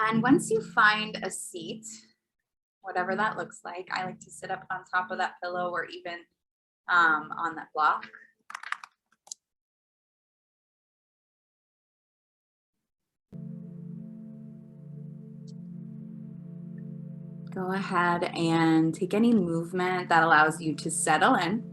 And once you find a seat, whatever that looks like, I like to sit up on top of that pillow or even on that block. Go ahead and take any movement that allows you to settle in.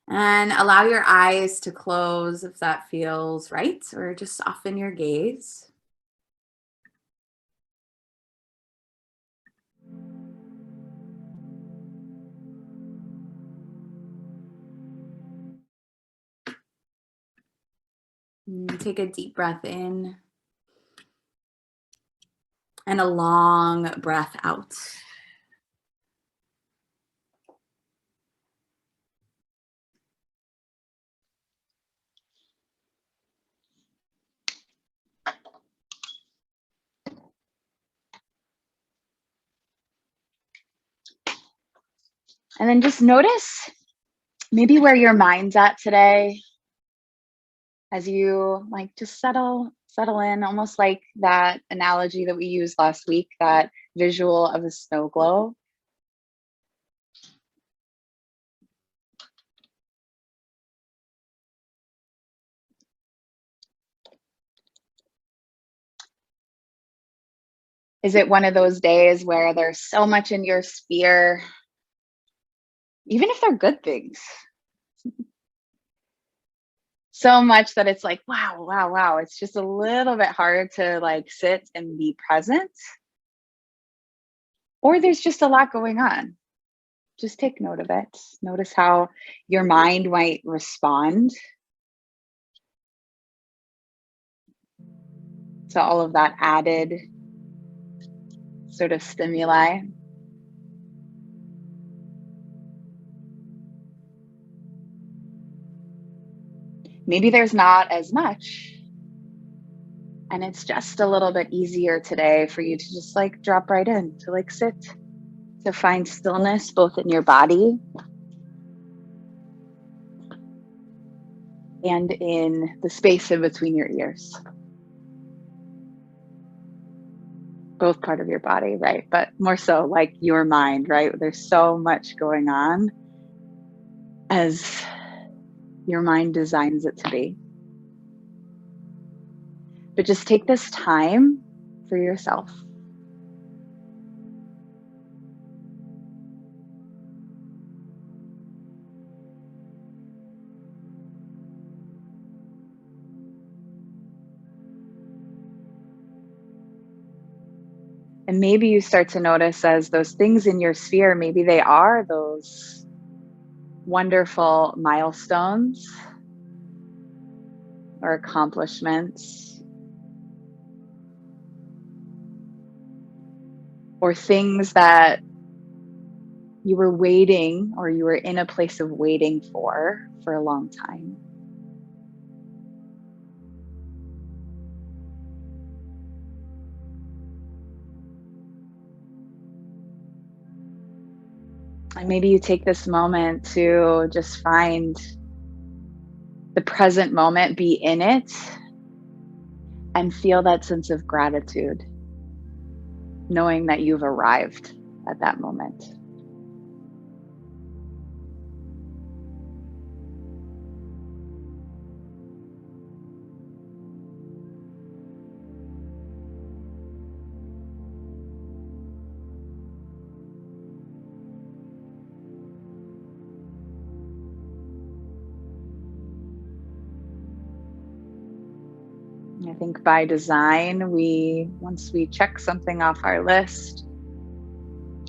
And allow your eyes to close if that feels right, or just soften your gaze. Take a deep breath in and a long breath out. And then just notice maybe where your mind's at today as you just settle in, almost like that analogy that we used last week, that visual of a snow globe. Is it one of those days where there's so much in your sphere, even if they're good things, so much that it's like, wow, it's just a little bit hard to sit and be present? Or there's just a lot going on. Just take note of it. Notice how your mind might respond to all of that added sort of stimuli. Maybe there's not as much, and it's just a little bit easier today for you to just drop right in, to sit, to find stillness both in your body and in the space in between your ears. Both part of your body, right? But more so your mind, right? There's so much going on as your mind designs it to be. But just take this time for yourself. And maybe you start to notice as those things in your sphere, maybe they are those wonderful milestones or accomplishments or things that you were waiting or you were in a place of waiting for a long time. And maybe you take this moment to just find the present moment, be in it, and feel that sense of gratitude, knowing that you've arrived at that moment. I think by design, once we check something off our list,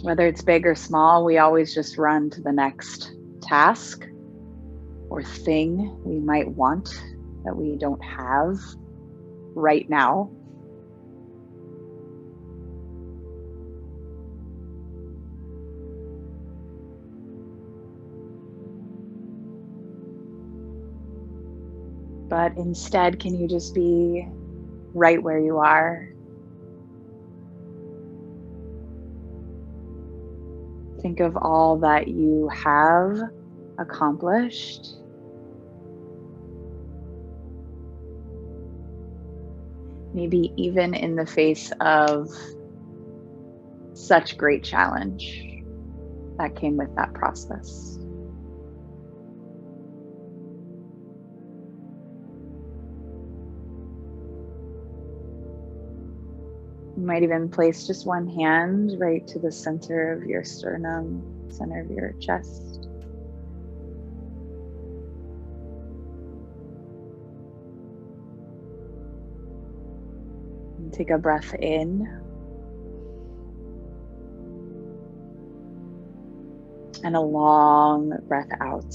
whether it's big or small, we always just run to the next task or thing we might want that we don't have right now. But instead, can you just be right where you are? Think of all that you have accomplished. Maybe even in the face of such great challenge that came with that process. You might even place just one hand right to the center of your sternum, center of your chest. And take a breath in. And a long breath out.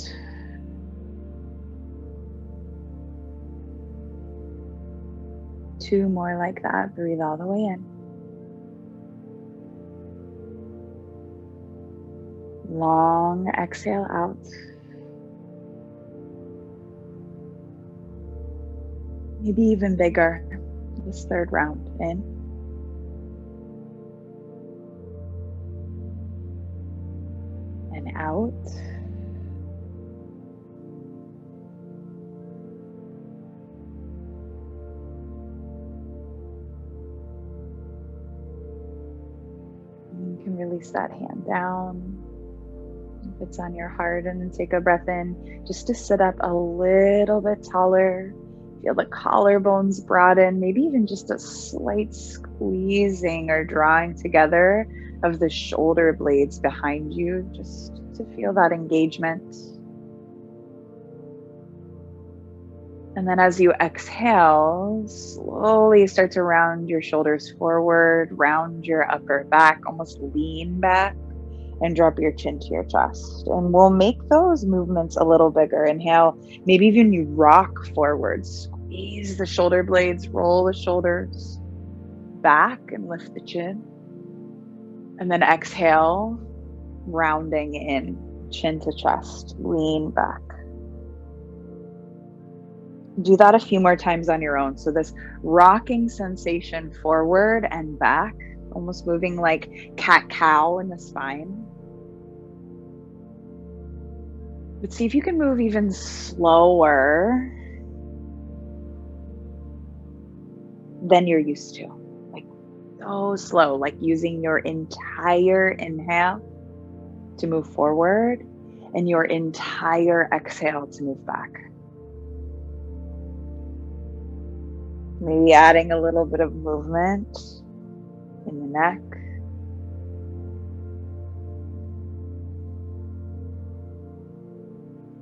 Two more like that. Breathe all the way in. Long exhale out. Maybe even bigger. This third round. In. And out. You can release that hand down if it's on your heart, and then take a breath in just to sit up a little bit taller. Feel the collarbones broaden, maybe even just a slight squeezing or drawing together of the shoulder blades behind you, just to feel that engagement. And then as you exhale, slowly start to round your shoulders forward, round your upper back, almost lean back, and drop your chin to your chest. And we'll make those movements a little bigger. Inhale, maybe even you rock forward, squeeze the shoulder blades, roll the shoulders back and lift the chin. And then exhale, rounding in, chin to chest, lean back. Do that a few more times on your own. So this rocking sensation forward and back, almost moving like cat-cow in the spine. But see if you can move even slower than you're used to. Like so slow, like using your entire inhale to move forward and your entire exhale to move back. Maybe adding a little bit of movement in the neck.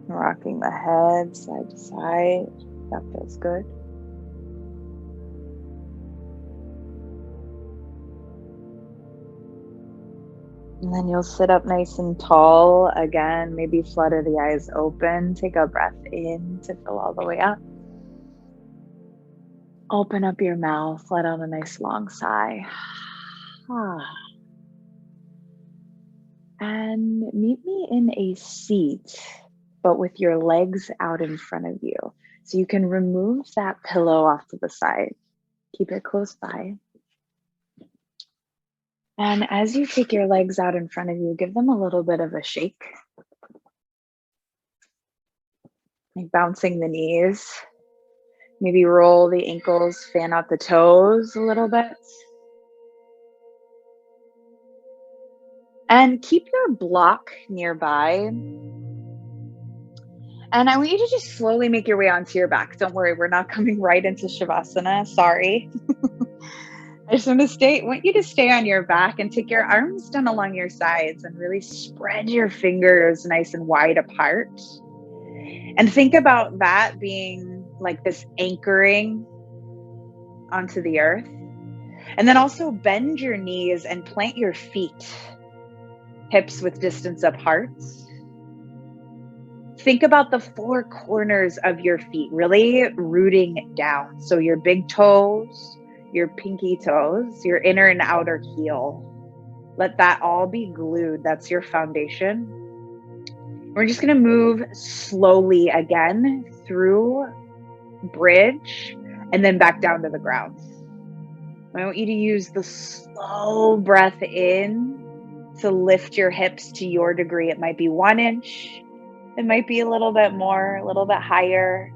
Rocking the head side to side. That feels good. And then you'll sit up nice and tall again. Maybe flutter the eyes open. Take a breath in to fill all the way up. Open up your mouth, let out a nice long sigh. And meet me in a seat, but with your legs out in front of you. So you can remove that pillow off to the side. Keep it close by. And as you take your legs out in front of you, give them a little bit of a shake. Like bouncing the knees. Maybe roll the ankles, fan out the toes a little bit. And keep your block nearby. And I want you to just slowly make your way onto your back. Don't worry, we're not coming right into Shavasana. Sorry. I just want you to stay on your back and take your arms down along your sides and really spread your fingers nice and wide apart. And think about that being like this anchoring onto the earth. And then also bend your knees and plant your feet, hips width distance apart. Think about the four corners of your feet, really rooting down. So your big toes, your pinky toes, your inner and outer heel. Let that all be glued. That's your foundation. We're just going to move slowly again through bridge and then back down to the ground. I want you to use the slow breath in to lift your hips to your degree. It might be 1 inch. It might be a little bit more, a little bit higher.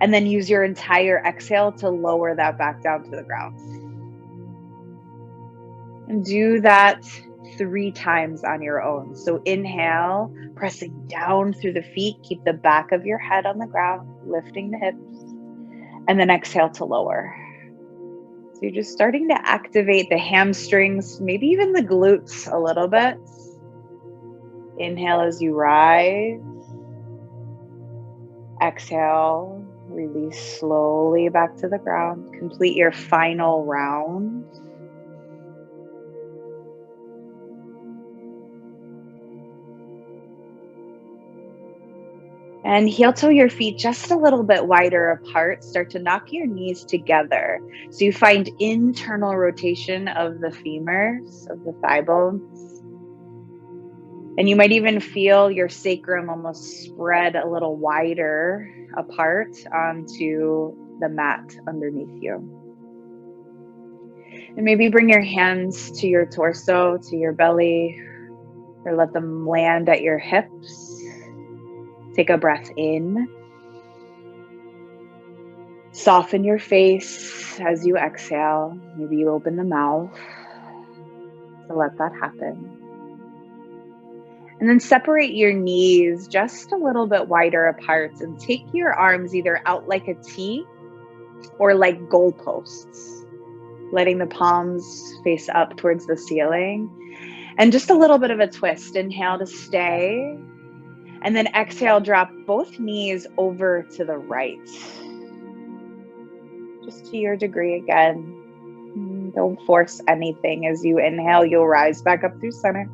And then use your entire exhale to lower that back down to the ground. And do that 3 times on your own. So inhale, pressing down through the feet. Keep the back of your head on the ground, lifting the hips. And then exhale to lower. So you're just starting to activate the hamstrings, maybe even the glutes a little bit. Inhale as you rise. Exhale, release slowly back to the ground. Complete your final round. And heel toe your feet just a little bit wider apart. Start to knock your knees together. So you find internal rotation of the femurs, of the thigh bones. And you might even feel your sacrum almost spread a little wider apart onto the mat underneath you. And maybe bring your hands to your torso, to your belly, or let them land at your hips. Take a breath in. Soften your face as you exhale. Maybe you open the mouth to let that happen. And then separate your knees just a little bit wider apart and take your arms either out like a T or like goalposts, letting the palms face up towards the ceiling. And just a little bit of a twist. Inhale to stay. And then exhale, drop both knees over to the right. Just to your degree again. Don't force anything. As you inhale, you'll rise back up through center.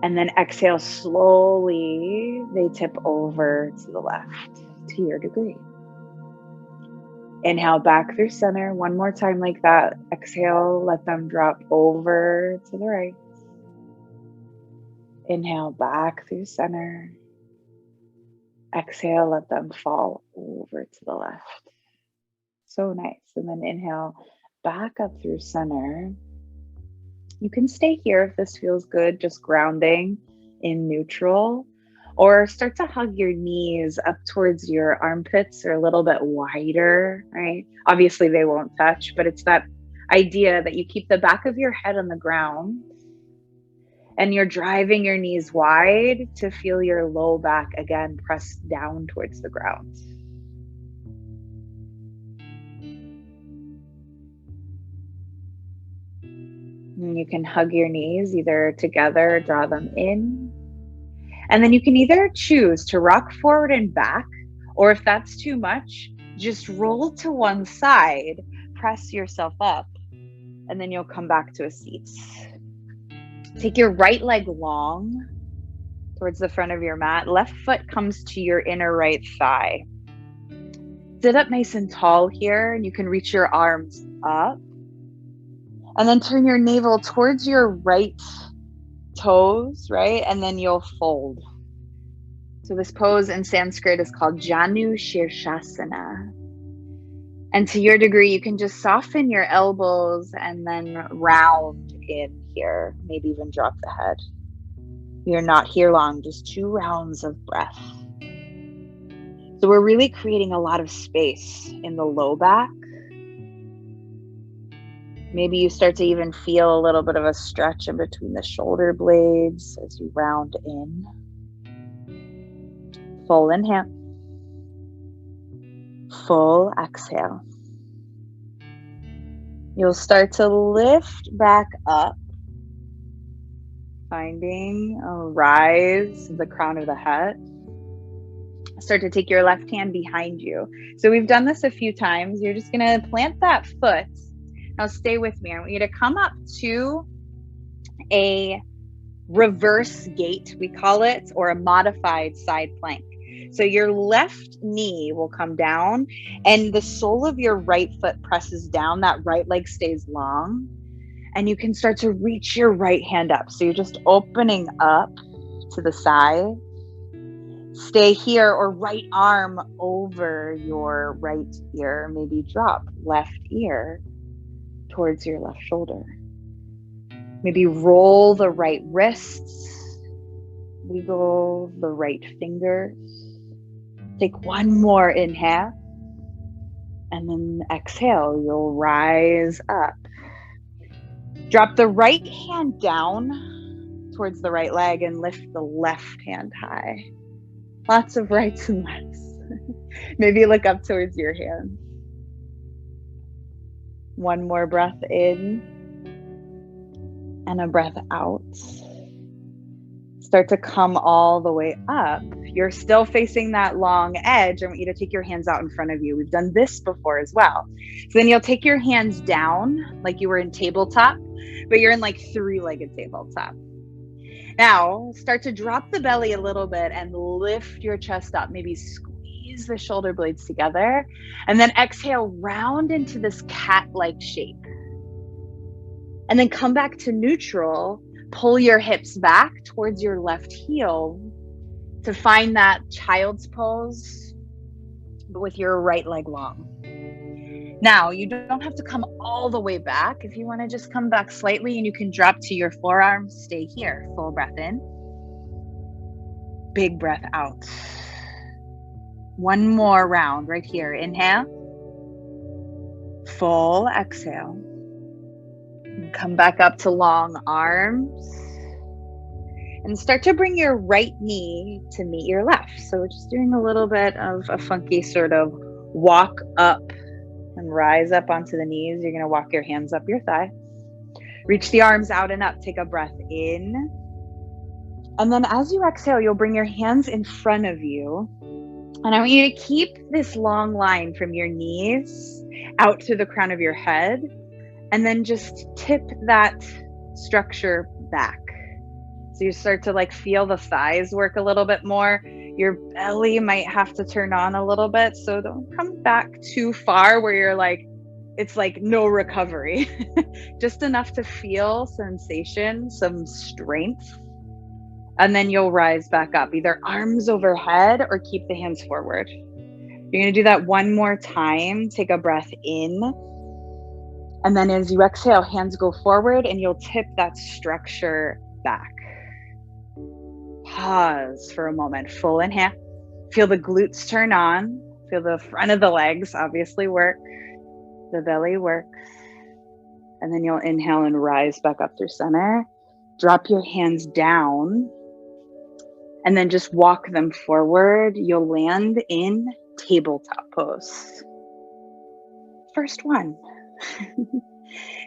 And then exhale slowly, they tip over to the left to your degree. Inhale back through center. One more time like that. Exhale, let them drop over to the right. Inhale back through center. Exhale, let them fall over to the left. So nice. And then inhale back up through center. You can stay here if this feels good, just grounding in neutral, or start to hug your knees up towards your armpits or a little bit wider, right? Obviously they won't touch, but it's that idea that you keep the back of your head on the ground and you're driving your knees wide to feel your low back again press down towards the ground. And you can hug your knees either together or draw them in. And then you can either choose to rock forward and back, or if that's too much, just roll to one side, press yourself up, and then you'll come back to a seat. Take your right leg long towards the front of your mat. Left foot comes to your inner right thigh. Sit up nice and tall here, and you can reach your arms up. And then turn your navel towards your right toes, right? And then you'll fold. So this pose in Sanskrit is called Janu Shirshasana. And to your degree, you can just soften your elbows and then round in here. Maybe even drop the head. You're not here long, just 2 rounds of breath. So we're really creating a lot of space in the low back. Maybe you start to even feel a little bit of a stretch in between the shoulder blades as you round in. Full inhale. Full exhale. You'll start to lift back up, finding a rise of the crown of the head. Start to take your left hand behind you. So we've done this a few times. You're just going to plant that foot. Now stay with me. I want you to come up to a reverse gate, we call it, or a modified side plank. So your left knee will come down and the sole of your right foot presses down. That right leg stays long. And you can start to reach your right hand up. So you're just opening up to the side. Stay here, or right arm over your right ear. Maybe drop left ear towards your left shoulder. Maybe roll the right wrists, wiggle the right fingers. Take one more inhale, and then exhale, you'll rise up. Drop the right hand down towards the right leg and lift the left hand high. Lots of rights and lefts. Maybe look up towards your hand. One more breath in and a breath out. Start to come all the way up. You're still facing that long edge. I want you to take your hands out in front of you. We've done this before as well. So then you'll take your hands down like you were in tabletop, but you're in like three-legged tabletop. Now start to drop the belly a little bit and lift your chest up. Maybe squeeze the shoulder blades together, and then exhale, round into this cat-like shape. And then come back to neutral. Pull your hips back towards your left heel to find that child's pose, but with your right leg long. Now, you don't have to come all the way back. If you want to just come back slightly, and you can drop to your forearms, stay here. Full breath in. Big breath out. One more round right here. Inhale. Full exhale. Come back up to long arms. And start to bring your right knee to meet your left. So we're just doing a little bit of a funky sort of walk up and rise up onto the knees. You're going to walk your hands up your thigh. Reach the arms out and up. Take a breath in. And then as you exhale, you'll bring your hands in front of you. And I want you to keep this long line from your knees out to the crown of your head. And then just tip that structure back. So you start to like feel the thighs work a little bit more. Your belly might have to turn on a little bit. So don't come back too far where you're like, it's like no recovery. Just enough to feel sensation, some strength. And then you'll rise back up, either arms overhead or keep the hands forward. You're going to do that one more time. Take a breath in. And then as you exhale, hands go forward and you'll tip that structure back. Pause for a moment. Full inhale. Feel the glutes turn on. Feel the front of the legs obviously work. The belly works. And then you'll inhale and rise back up through center. Drop your hands down. And then just walk them forward. You'll land in tabletop pose. First one.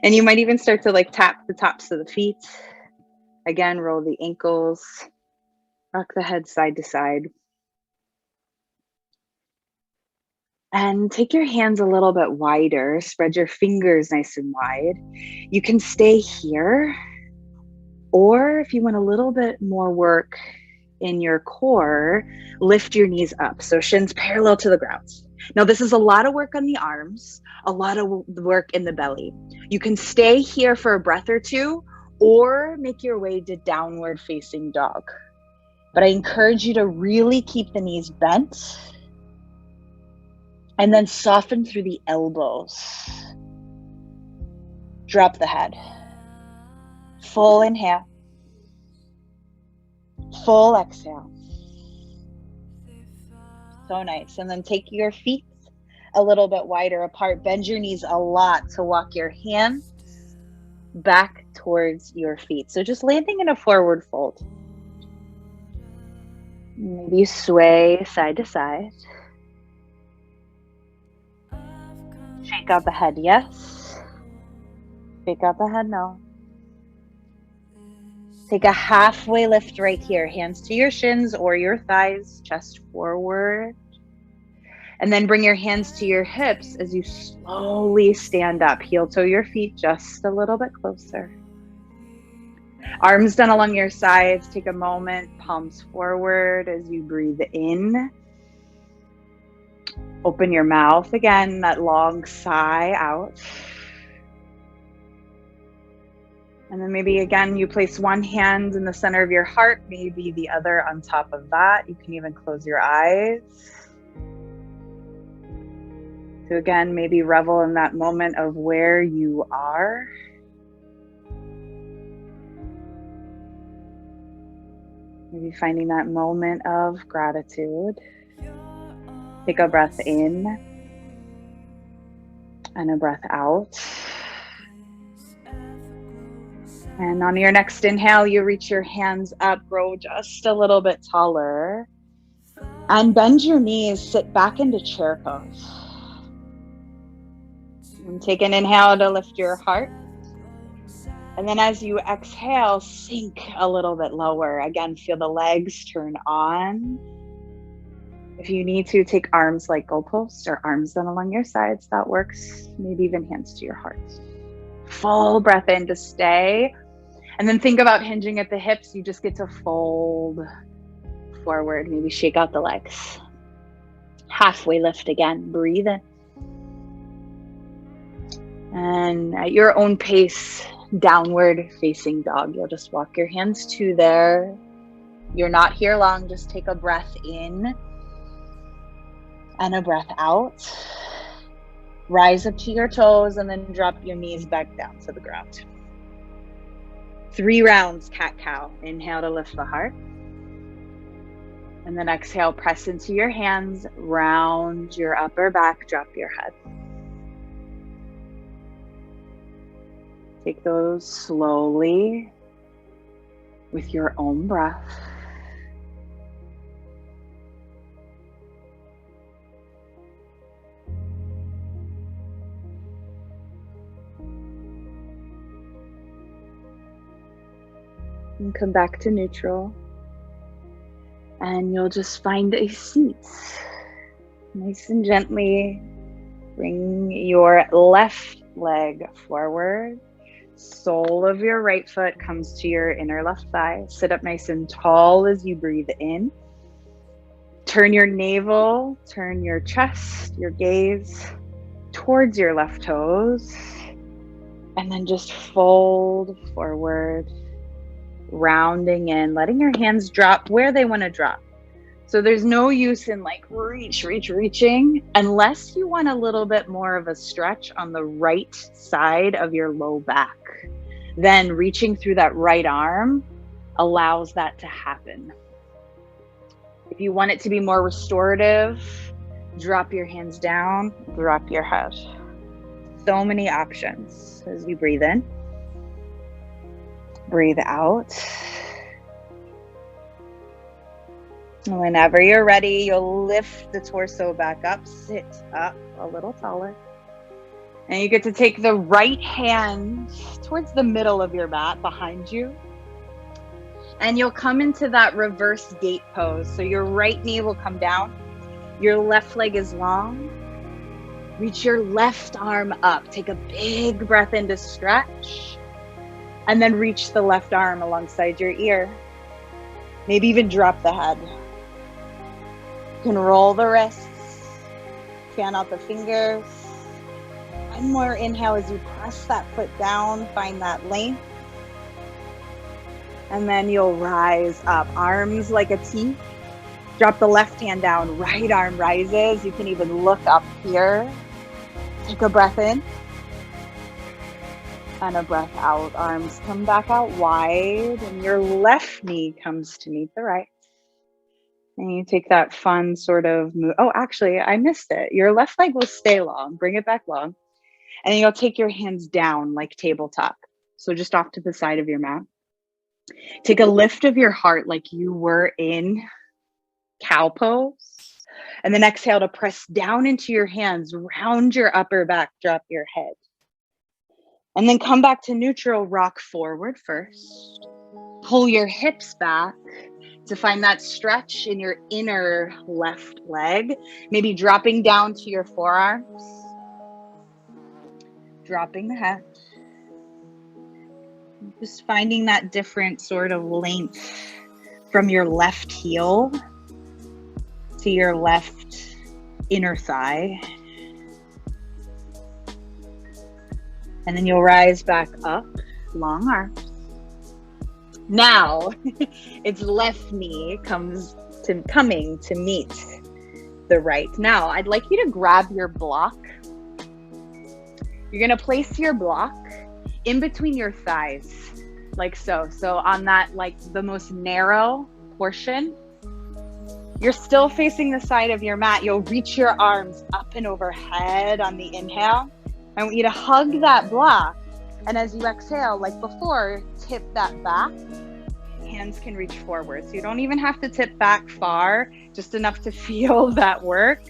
And you might even start to like tap the tops of the feet. Again, roll the ankles. Rock the head side to side. And take your hands a little bit wider. Spread your fingers nice and wide. You can stay here. Or if you want a little bit more work in your core, lift your knees up. So shins parallel to the ground. Now, this is a lot of work on the arms, a lot of work in the belly. You can stay here for a breath or two, or make your way to downward facing dog. But I encourage you to really keep the knees bent and then soften through the elbows. Drop the head. Full inhale. Full exhale. So nice. And then take your feet a little bit wider apart. Bend your knees a lot to walk your hands back towards your feet. So just landing in a forward fold. Maybe you sway side to side. Shake out the head, yes. Shake out the head, no. Take a halfway lift right here. Hands to your shins or your thighs, chest forward. And then bring your hands to your hips as you slowly stand up. Heel toe your feet just a little bit closer. Arms down along your sides. Take a moment, palms forward as you breathe in. Open your mouth again, that long sigh out. And then maybe again, you place one hand in the center of your heart, maybe the other on top of that. You can even close your eyes. So again, maybe revel in that moment of where you are. Maybe finding that moment of gratitude. Take a breath in and a breath out. And on your next inhale, you reach your hands up, grow just a little bit taller, and bend your knees, sit back into chair pose. And take an inhale to lift your heart. And then as you exhale, sink a little bit lower. Again, feel the legs turn on. If you need to, take arms like goalposts or arms down along your sides. That works. Maybe even hands to your heart. Full breath in to stay. And then think about hinging at the hips. You just get to fold forward. Maybe shake out the legs. Halfway lift again. Breathe in. And at your own pace, downward facing dog. You'll just walk your hands to there. You're not here long. Just take a breath in and a breath out. Rise up to your toes and then drop your knees back down to the ground. 3 rounds, cat-cow. Inhale to lift the heart. And then exhale, press into your hands, round your upper back, drop your head. Take those slowly with your own breath. And come back to neutral. And you'll just find a seat. Nice and gently bring your left leg forward. Sole of your right foot comes to your inner left thigh. Sit up nice and tall as you breathe in. Turn your navel, turn your chest, your gaze towards your left toes. And then just fold forward, rounding in, letting your hands drop where they want to drop. So there's no use in like reaching unless you want a little bit more of a stretch on the right side of your low back. Then reaching through that right arm allows that to happen. If you want it to be more restorative, drop your hands down, drop your head. So many options as you breathe in. Breathe out. Whenever you're ready, you'll lift the torso back up, sit up a little taller. And you get to take the right hand towards the middle of your mat behind you. And you'll come into that reverse gate pose. So your right knee will come down. Your left leg is long. Reach your left arm up. Take a big breath in to stretch. And then reach the left arm alongside your ear. Maybe even drop the head. You can roll the wrists, fan out the fingers. One more inhale as you press that foot down, find that length. And then you'll rise up, arms like a T. Drop the left hand down, right arm rises. You can even look up here. Take a breath in. And a breath out, arms come back out wide, and your left knee comes to meet the right. And you take that fun sort of move. Oh, actually, I missed it. Your left leg will stay long. Bring it back long. And then you'll take your hands down like tabletop. So just off to the side of your mat. Take a lift of your heart like you were in cow pose. And then exhale to press down into your hands. Round your upper back. Drop your head. And then come back to neutral. Rock forward first. Pull your hips back to find that stretch in your inner left leg. Maybe dropping down to your forearms. Dropping the head. Just finding that different sort of length from your left heel to your left inner thigh. And then you'll rise back up, long arms. Now, it's left knee coming to meet the right. Now, I'd like you to grab your block. You're going to place your block in between your thighs, like so. So on that, like the most narrow portion. You're still facing the side of your mat. You'll reach your arms up and overhead on the inhale. I want you to hug that block. And as you exhale, like before, tip that back. Hands can reach forward. So you don't even have to tip back far, just enough to feel that work,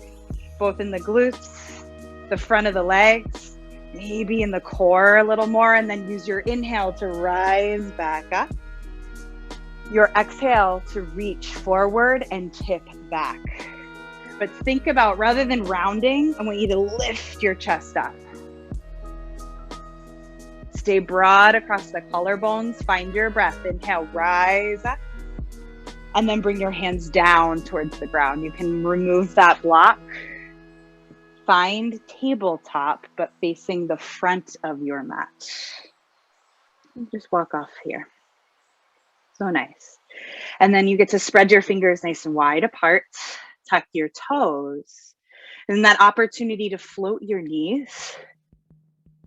both in the glutes, the front of the legs, maybe in the core a little more, and then use your inhale to rise back up. Your exhale to reach forward and tip back. But think about, rather than rounding, I want you to lift your chest up. Stay broad across the collarbones. Find your breath. Inhale, rise up. And then bring your hands down towards the ground. You can remove that block. Find tabletop, but facing the front of your mat. Just walk off here. So nice. And then you get to spread your fingers nice and wide apart. Tuck your toes. And that opportunity to float your knees.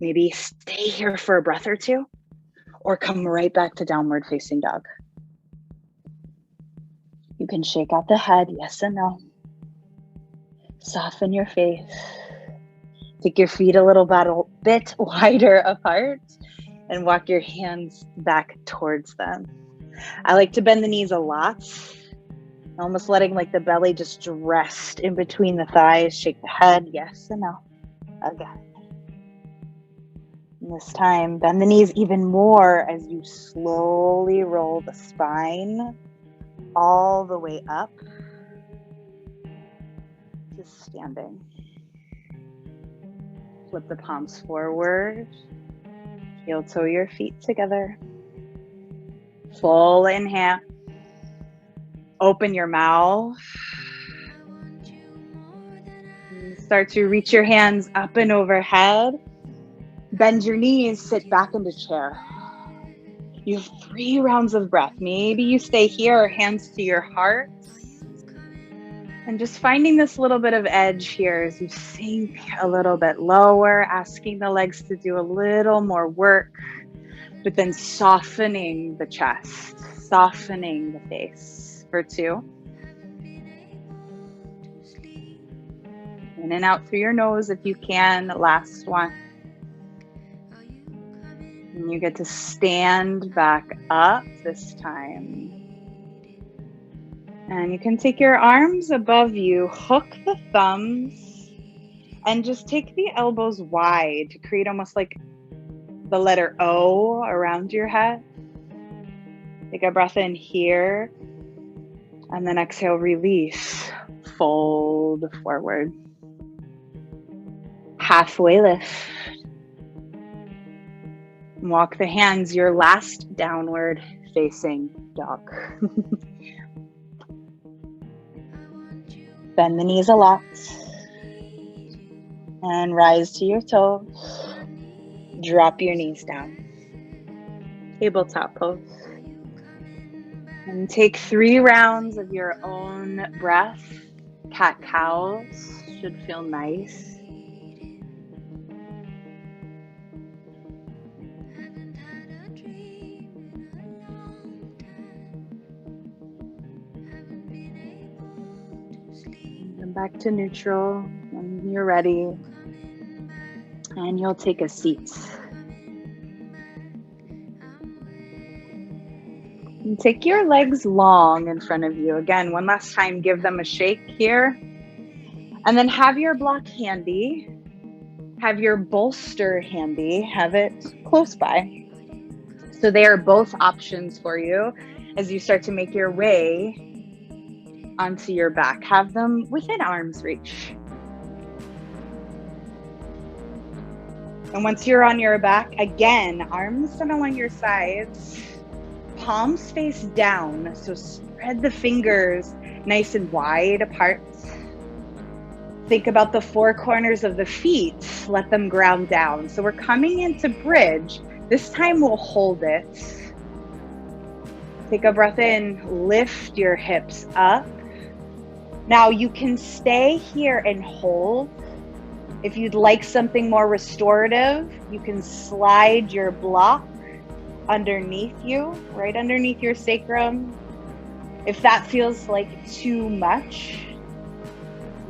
Maybe stay here for a breath or two, or come right back to downward facing dog. You can shake out the head, yes and no. Soften your face. Take your feet a little bit wider apart and walk your hands back towards them. I like to bend the knees a lot, almost letting like the belly just rest in between the thighs. Shake the head, yes and no. Again. And this time, bend the knees even more as you slowly roll the spine all the way up to standing. Flip the palms forward. Heel toe your feet together. Full inhale. Open your mouth. And start to reach your hands up and overhead. Bend your knees, sit back into chair. You have 3 rounds of breath. Maybe you stay here, hands to your heart. And just finding this little bit of edge here as you sink a little bit lower, asking the legs to do a little more work, but then softening the chest, softening the face for 2. In and out through your nose if you can. Last one. And you get to stand back up this time. And you can take your arms above you, hook the thumbs, and just take the elbows wide to create almost like the letter O around your head. Take a breath in here, and then exhale, release, fold forward. Halfway lift. Walk the hands your last downward facing dog. Bend the knees a lot. And rise to your toes. Drop your knees down. Tabletop pose. And take 3 rounds of your own breath. Cat-cows should feel nice. Back to neutral when you're ready, and you'll take a seat. And take your legs long in front of you. Again, one last time, give them a shake here. And then have your block handy. Have your bolster handy. Have it close by. So they are both options for you as you start to make your way onto your back. Have them within arm's reach. And once you're on your back, again, arms down along your sides, palms face down. So spread the fingers nice and wide apart. Think about the 4 corners of the feet. Let them ground down. So we're coming into bridge. This time we'll hold it. Take a breath in, lift your hips up. Now you can stay here and hold. If you'd like something more restorative, you can slide your block underneath you, right underneath your sacrum. If that feels like too much,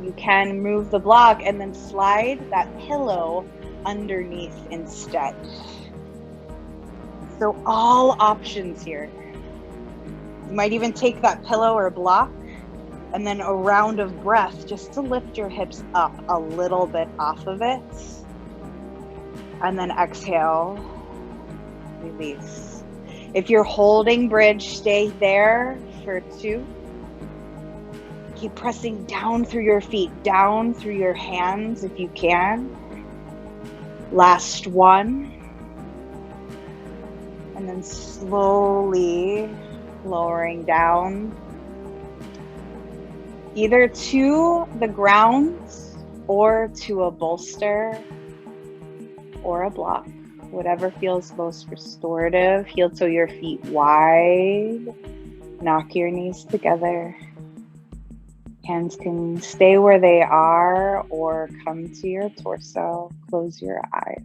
you can move the block and then slide that pillow underneath instead. So all options here. You might even take that pillow or block and then a round of breath just to lift your hips up a little bit off of it. And then exhale, release. If you're holding bridge, stay there for 2. Keep pressing down through your feet, down through your hands if you can. Last 1. And then slowly lowering down, either to the ground or to a bolster or a block, whatever feels most restorative. Heel toe your feet wide, knock your knees together. Hands can stay where they are or come to your torso. Close your eyes.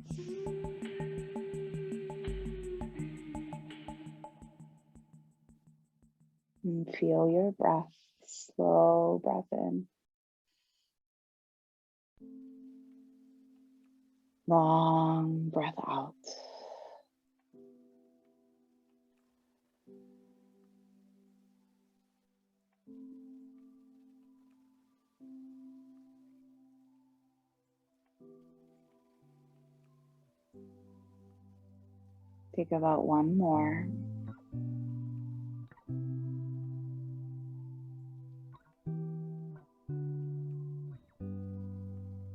And feel your breath. Slow breath in. Long breath out. Take about 1 more.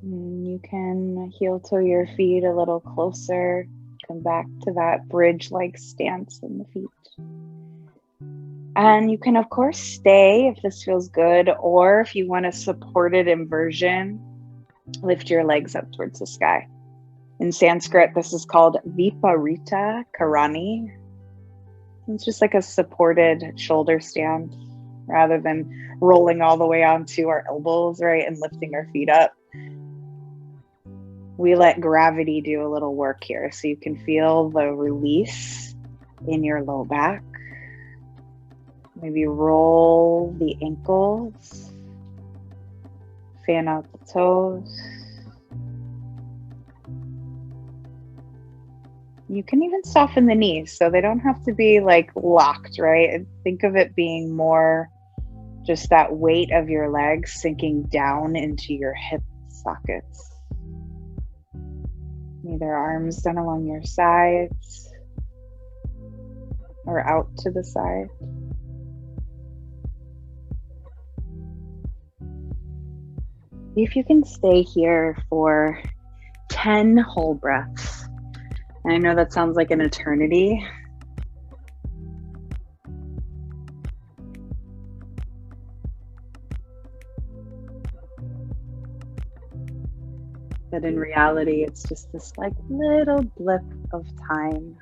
And you can heel toe your feet a little closer. Come back to that bridge-like stance in the feet. And you can, of course, stay if this feels good, or if you want a supported inversion, lift your legs up towards the sky. In Sanskrit, this is called Viparita Karani. It's just like a supported shoulder stand rather than rolling all the way onto our elbows, right, and lifting our feet up. We let gravity do a little work here, so you can feel the release in your low back. Maybe roll the ankles, fan out the toes. You can even soften the knees, so they don't have to be like locked, right? Think of it being more just that weight of your legs sinking down into your hip sockets. Either arms down along your sides or out to the side. If you can stay here for 10 whole breaths. And I know that sounds like an eternity. But in reality, it's just this like little blip of time.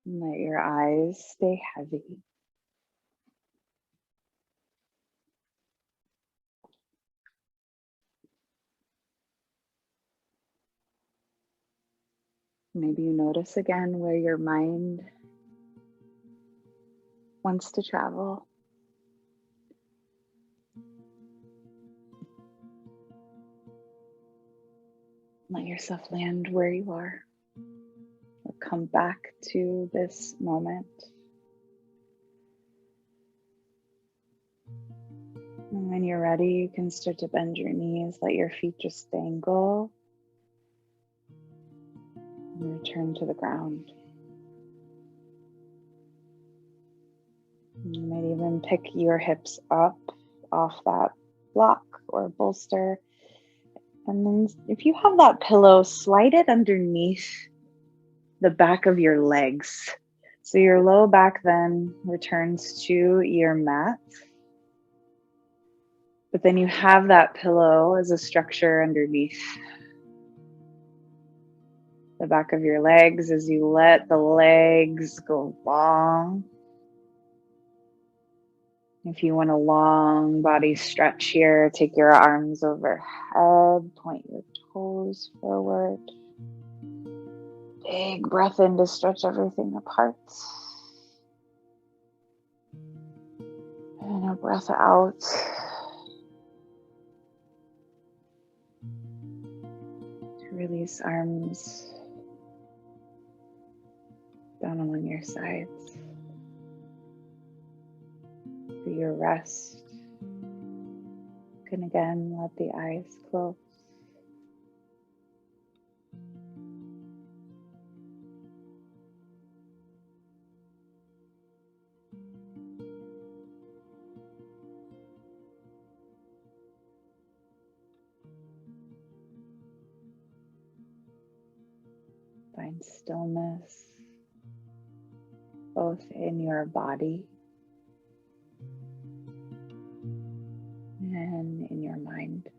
And let your eyes stay heavy. Maybe you notice again where your mind wants to travel. Let yourself land where you are, or come back to this moment. And when you're ready, you can start to bend your knees, let your feet just dangle, and return to the ground. You might even pick your hips up off that block or bolster. And then if you have that pillow, slide it underneath the back of your legs. So your low back then returns to your mat. But then you have that pillow as a structure underneath the back of your legs as you let the legs go long. If you want a long body stretch here, take your arms overhead, point your toes forward. Big breath in to stretch everything apart. And a breath out. To release arms down along your sides. For your rest. You can again let the eyes close. Find stillness both in your body and in your mind.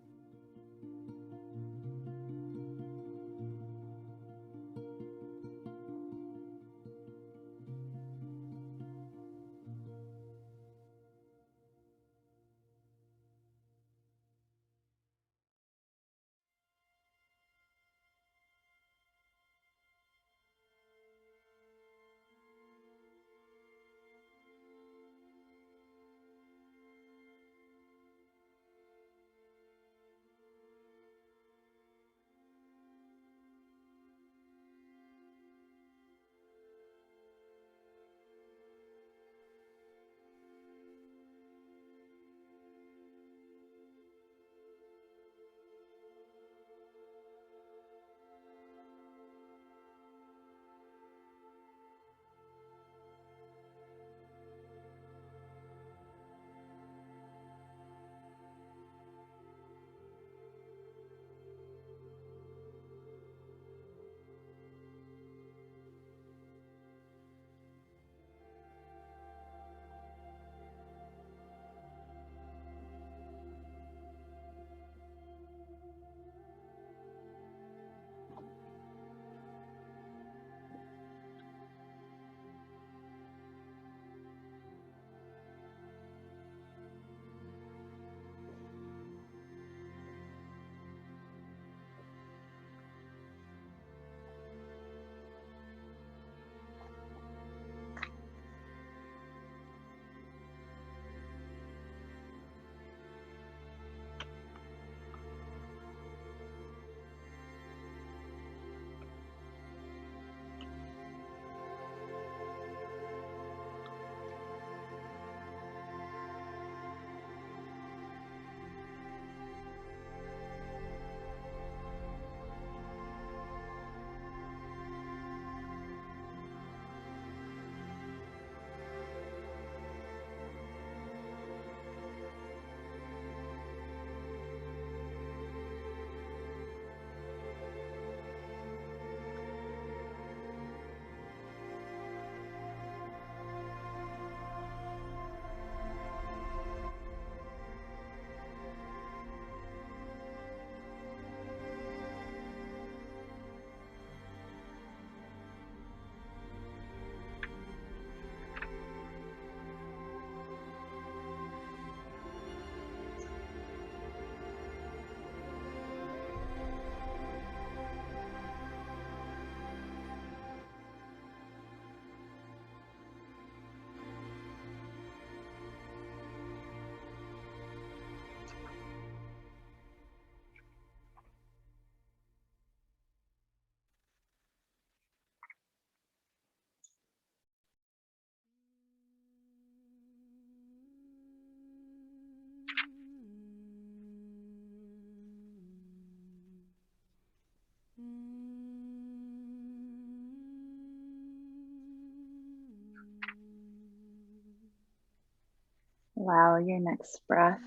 Allow your next breath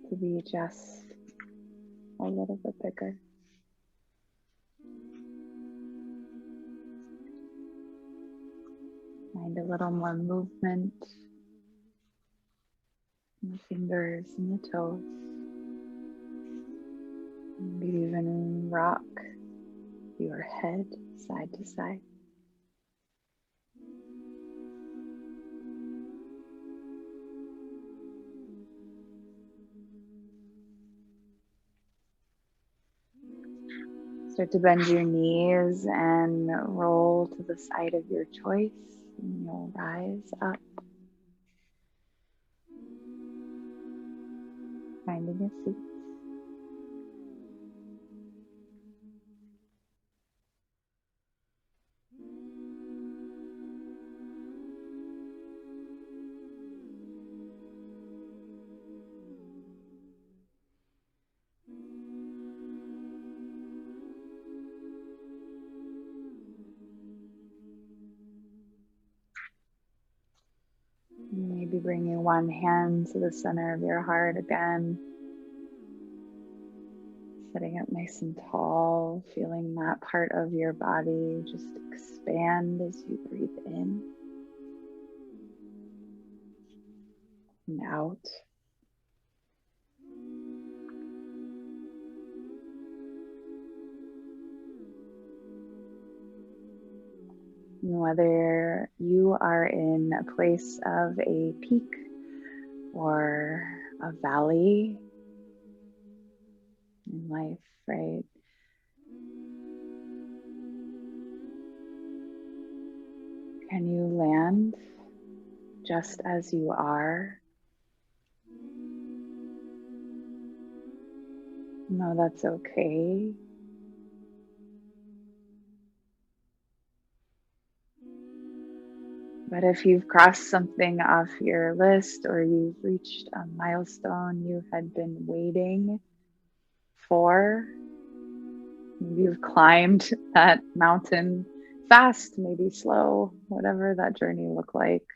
to be just a little bit bigger. Find a little more movement in the fingers and the toes. Maybe even rock your head side to side. Start to bend your knees and roll to the side of your choice, and you'll rise up, finding a seat. Maybe bringing one hand to the center of your heart again. Sitting up nice and tall, feeling that part of your body just expand as you breathe in and out. And whether you are in a place of a peak or a valley in life, right? Can you land just as you are? No, that's okay. But if you've crossed something off your list or you've reached a milestone you had been waiting for, maybe you've climbed that mountain fast, maybe slow, whatever that journey looked like.